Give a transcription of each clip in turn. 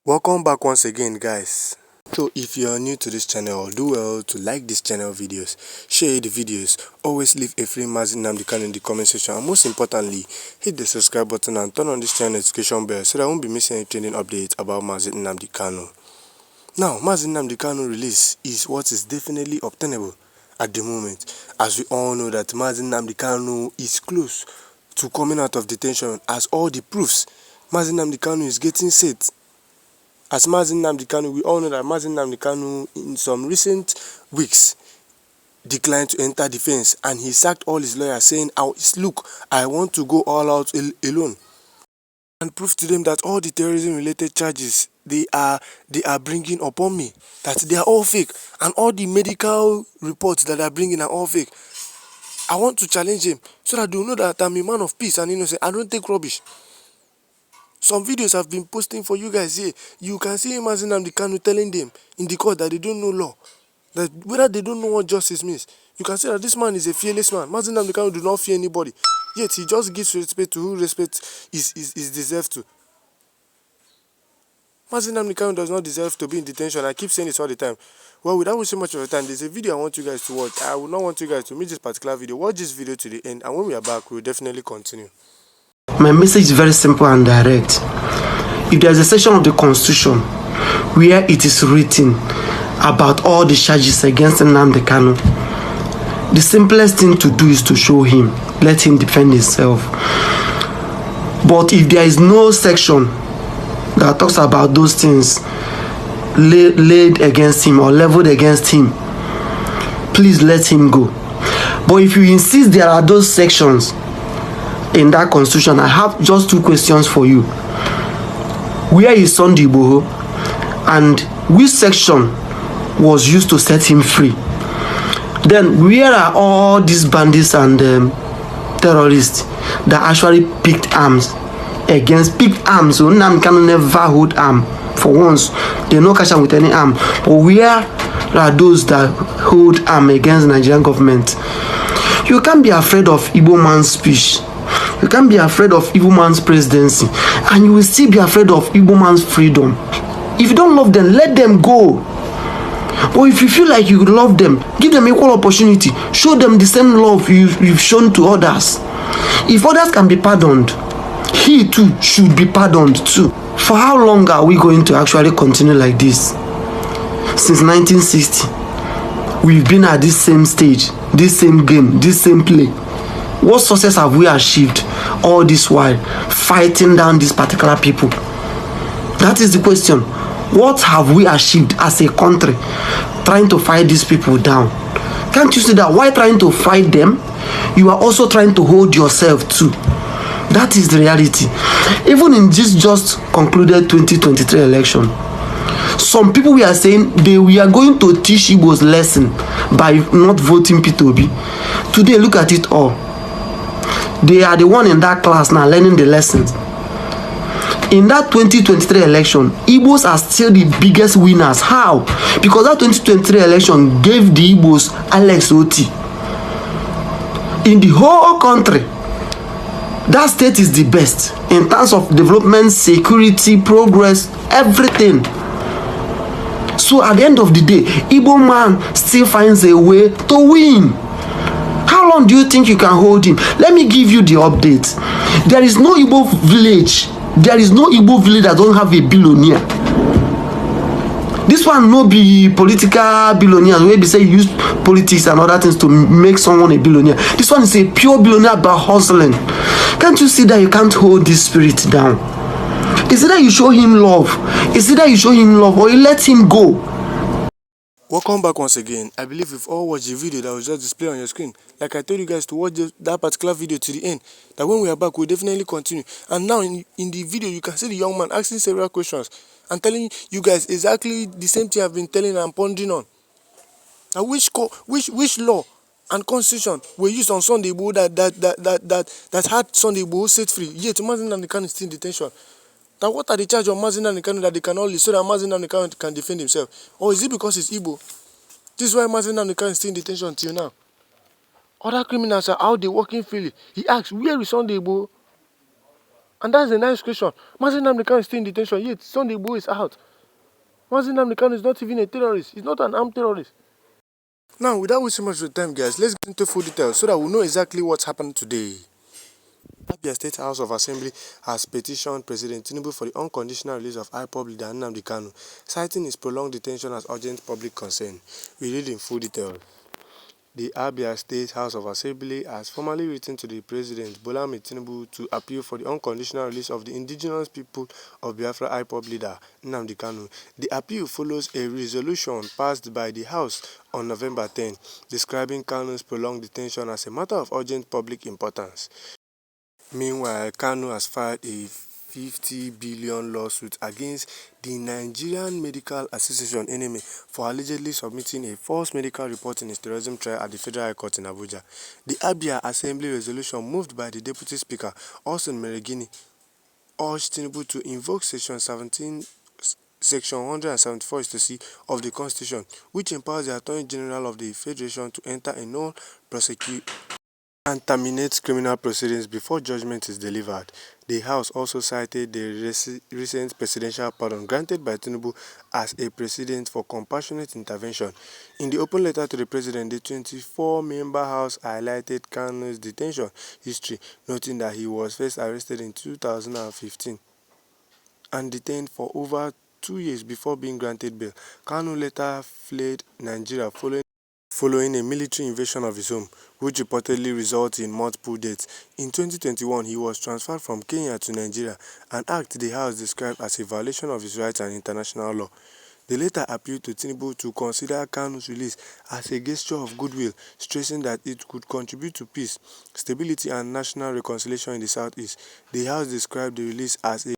Welcome back once again, guys. So if you are new to this channel, do well to like this channel videos, share the videos, always leave a free Nnamdi Kanu in the comment section, and most importantly, hit the subscribe button and turn on this channel notification bell so that I won't be missing any trending updates about Nnamdi Kanu. Now, Nnamdi Kanu release is what is definitely obtainable at the moment, as we all know that Nnamdi Kanu is close to coming out of detention, as all the proofs Nnamdi Kanu is getting set. As Nnamdi Kanu, we all know that Nnamdi Kanu in some recent weeks declined to enter defense, and he sacked all his lawyers, saying, look, I want to go all out alone, and prove to them that all the terrorism related charges they are bringing upon me, that they are all fake, and all the medical reports that are bringing are all fake. I want to challenge him so that they will know that I'm a man of peace and innocent. I don't take rubbish. Some videos have been posting for you guys here. You can see him as Nnamdi Kanu telling them in the court that they don't know law, that whether they don't know what justice means. You can see that this man is a fearless man. Nnamdi Kanu do not fear anybody, yet he just gives respect to who respect is deserved to. Nnamdi Kanu does not deserve to be in detention. I keep saying this all the time. Well, without wasting much of your time, there's a video I want you guys to watch. I would not want you guys to miss this particular video. Watch this video to the end, and when we are back, we will definitely continue. My message is very simple and direct. If there is a section of the Constitution where it is written about all the charges against Nnamdi Kanu, the simplest thing to do is to show him, let him defend himself. But if there is no section that talks about those things laid against him or leveled against him, please let him go. But if you insist there are those sections in that Constitution, I have just two questions for you. Where is Sunday Igboho, and which section was used to set him free? Then where are all these bandits and terrorists that actually picked arms? So Nnamdi Kanu never hold arm for once. They no catch him with any arm. But where are those that hold arm against the Nigerian government? You can't be afraid of Igbo man's speech. You can't be afraid of Igbo man's presidency, and you will still be afraid of Igbo man's freedom. If you don't love them, let them go. But if you feel like you love them, give them equal opportunity. Show them the same love you've shown to others. If others can be pardoned, he too should be pardoned too. For how long are we going to actually continue like this? Since 1960, we've been at this same stage, this same game, this same play. What success have we achieved all this while fighting down these particular people? That is the question. What have we achieved as a country trying to fight these people down? Can't you see that while trying to fight them, you are also trying to hold yourself too? That is the reality. Even in this just concluded 2023 election, some people were saying we are going to teach Igbos lesson by not voting P2B. Today, look at it all. They are the one in that class now learning the lessons. In that 2023 election, Igbos are still the biggest winners. How? Because that 2023 election gave the Igbos Alex Oti. In the whole country, that state is the best in terms of development, security, progress, everything. So at the end of the day, Igbo man still finds a way to win. How long do you think you can hold him? Let me give you the update. There is no Igbo village. There is no Igbo village that don't have a billionaire. This one no be political billionaires where they say use politics and other things to make someone a billionaire. This one is a pure billionaire by hustling. Can't you see that you can't hold this spirit down? Is it that you show him love? Is it that you show him love or you let him go? Welcome back once again. I believe we've all watched the video that was just displayed on your screen. Like I told you guys to watch that particular video to the end, that when we are back, we'll definitely continue. And now in the video, you can see the young man asking several questions and telling you guys exactly the same thing I've been telling and pondering on. Now, which law and constitution were used on Sunday Igboho that had Sunday Igboho set free? Yet Nnamdi Kanu is still in detention. Now, what are the charges of Nnamdi Kanu that they can only so that Nnamdi Kanu can defend himself? Or is it because he's Igbo? This is why Nnamdi Kanu is still in detention until now. Other criminals are out there working freely. He asks, where is Sunday Igboho? And that's a nice question. Nnamdi Kanu is still in detention, yet Sunday Igboho is out. Nnamdi Kanu is not even a terrorist. He's not an armed terrorist. Now, without wasting much of the time, guys, let's get into full details so that we know exactly what's happened today. Abia State House of Assembly has petitioned President Tinubu for the unconditional release of IPOB leader Nnamdi Kanu, citing his prolonged detention as urgent public concern. We read in full detail. The Abia State House of Assembly has formally written to the President Bola Tinubu to appeal for the unconditional release of the indigenous people of Biafra IPOB leader Nnamdi Kanu. The appeal follows a resolution passed by the House on November 10, describing Kanu's prolonged detention as a matter of urgent public importance. Meanwhile, Kanu has filed a 50 billion lawsuit against the Nigerian Medical Association (NMA) for allegedly submitting a false medical report in his terrorism trial at the Federal High Court in Abuja. The Abia Assembly resolution moved by the Deputy Speaker, Austin Meregini, urged Tinubu to invoke Section 174(c) of the Constitution, which empowers the Attorney General of the Federation to enter a non-prosecution and terminates criminal proceedings before judgment is delivered. The House also cited the recent presidential pardon granted by Tinubu as a precedent for compassionate intervention. In the open letter to the President, the 24-member House highlighted Kanu's detention history, noting that he was first arrested in 2015 and detained for over 2 years before being granted bail. Kanu later fled Nigeria following a military invasion of his home, which reportedly resulted in multiple deaths. In 2021, he was transferred from Kenya to Nigeria, an act the House described as a violation of his rights and international law. They later appealed to Tinubu to consider Kanu's release as a gesture of goodwill, stressing that it could contribute to peace, stability and national reconciliation in the Southeast. The House described the release as a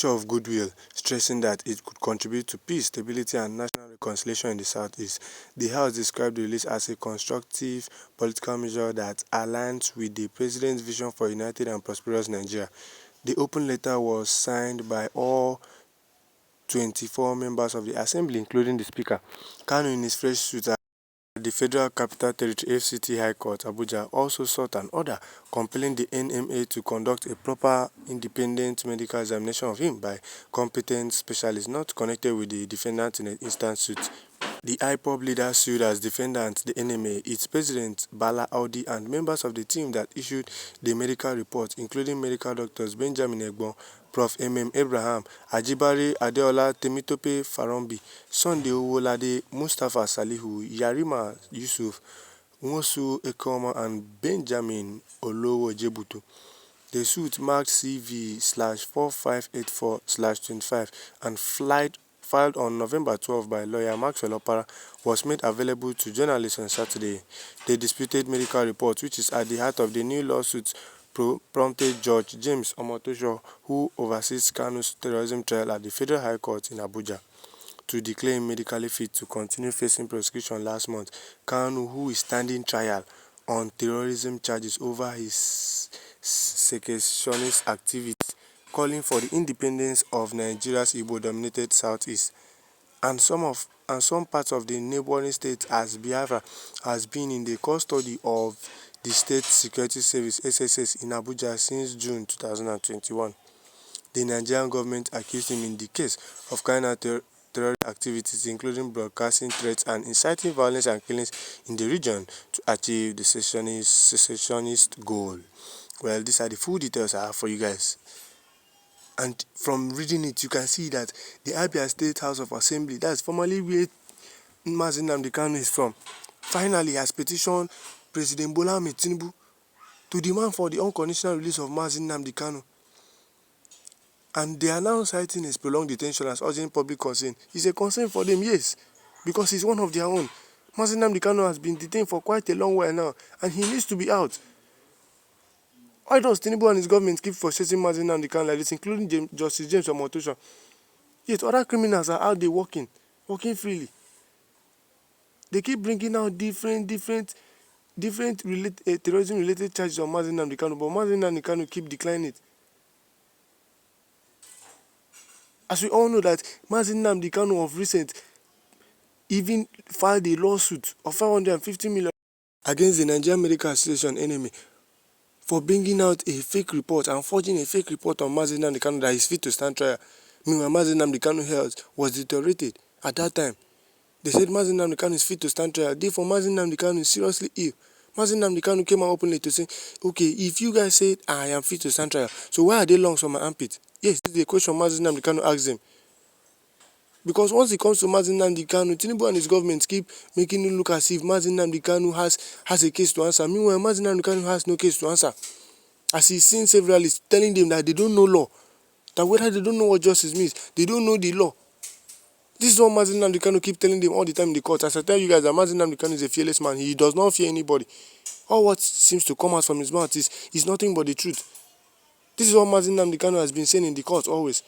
of goodwill, stressing that it could contribute to peace, stability and national reconciliation in the Southeast. The House described the release as a constructive political measure that aligns with the President's vision for a united and prosperous Nigeria. The open letter was signed by all 24 members of the Assembly, including the Speaker. Kanu, in his fresh suit at the Federal Capital Territory FCT High Court, Abuja, also sought an order compelling the NMA to conduct a proper independent medical examination of him by competent specialists not connected with the defendant in an instant suit. The IPOB leader sued as defendant the NMA, its president Bola and members of the team that issued the medical report, including medical doctors Benjamin Egbon, Prof. Abraham, Ajibare Adeola Temitope Farombi, Sunday Owolade, Mustafa Salihu, Yarima Yusuf, Nwosu Ekoma, and Benjamin Olowo Jebutu. The suit marked CV/4584/25 and filed on November 12 by lawyer Maxwell Opara, was made available to journalists on Saturday. The disputed medical report, which is at the heart of the new lawsuit, prompted Judge James Omotosho, who oversees Kanu's terrorism trial at the Federal High Court in Abuja, to declare him medically fit to continue facing prosecution last month. Kanu, who is standing trial on terrorism charges over his secessionist activities, calling for the independence of Nigeria's Igbo-dominated Southeast, and some parts of the neighboring states as Biafra, has been in the custody of the State Security Service (SSS) in Abuja since June 2021. The Nigerian government accused him in the case of carrying out terrorist activities, including broadcasting threats and inciting violence and killings in the region to achieve the secessionist goal. Well, these are the full details I have for you guys. And from reading it, you can see that the Abia State House of Assembly, that's formerly where Nnamdi Kanu is from, finally has petitioned President Bola Tinubu to demand for the unconditional release of Nnamdi Kanu. And they are now citing his prolonged detention as urgent public concern. It's a concern for them, yes, because he's one of their own. Nnamdi Kanu has been detained for quite a long while now, and he needs to be out. Why does Tinubu and his government keep frustrating Nnamdi Kanu like this, including Justice James Omotosho? Yet other criminals are out there working freely. They keep bringing out different terrorism-related charges on Nnamdi Kanu, but Nnamdi Kanu keep declining it. As we all know that Nnamdi Kanu of recent even filed a lawsuit of 550 million against the Nigerian Medical Association (NMA) for bringing out a fake report and forging a fake report on Mazi Nnamdi Kanu that is fit to stand trial. Meanwhile, Mazi Nnamdi Kanu health was deteriorated at that time. They said Mazi Nnamdi Kanu is fit to stand trial. Therefore, Mazi Nnamdi Kanu is seriously ill. Mazi Nnamdi Kanu came out openly to say, okay, if you guys said I am fit to stand trial, so why are they lungs on my armpit? Yes, this is the question Mazi Nnamdi Kanu asked them. Because once it comes to Mazi Nnamdi Kanu, Tinubu and his government keep making it look as if Mazi Nnamdi Kanu has a case to answer. Meanwhile, Mazi Nnamdi Kanu has no case to answer. As he's seen several is telling them that they don't know law. That whether they don't know what justice means, they don't know the law. This is what Mazi Nnamdi Kanu keep telling them all the time in the court. As I tell you guys that Mazi Nnamdi Kanu is a fearless man. He does not fear anybody. All what seems to come out from his mouth is nothing but the truth. This is what Mazi Nnamdi Kanu has been saying in the court always.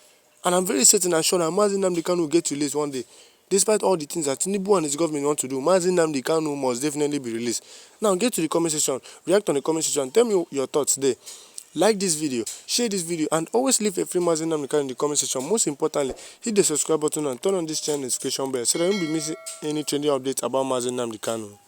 And I'm very certain and sure that Mazi Nnamdi Kanu will get released one day. Despite all the things that Tinubu and his government want to do, Mazi Nnamdi Kanu must definitely be released. Now get to the comment section, react on the comment section, tell me your thoughts there. Like this video, share this video, and always leave a free Mazi Nnamdi Kanu in the comment section. Most importantly, hit the subscribe button and turn on this channel notification bell so that you won't be missing any trending updates about Mazi Nnamdi Kanu.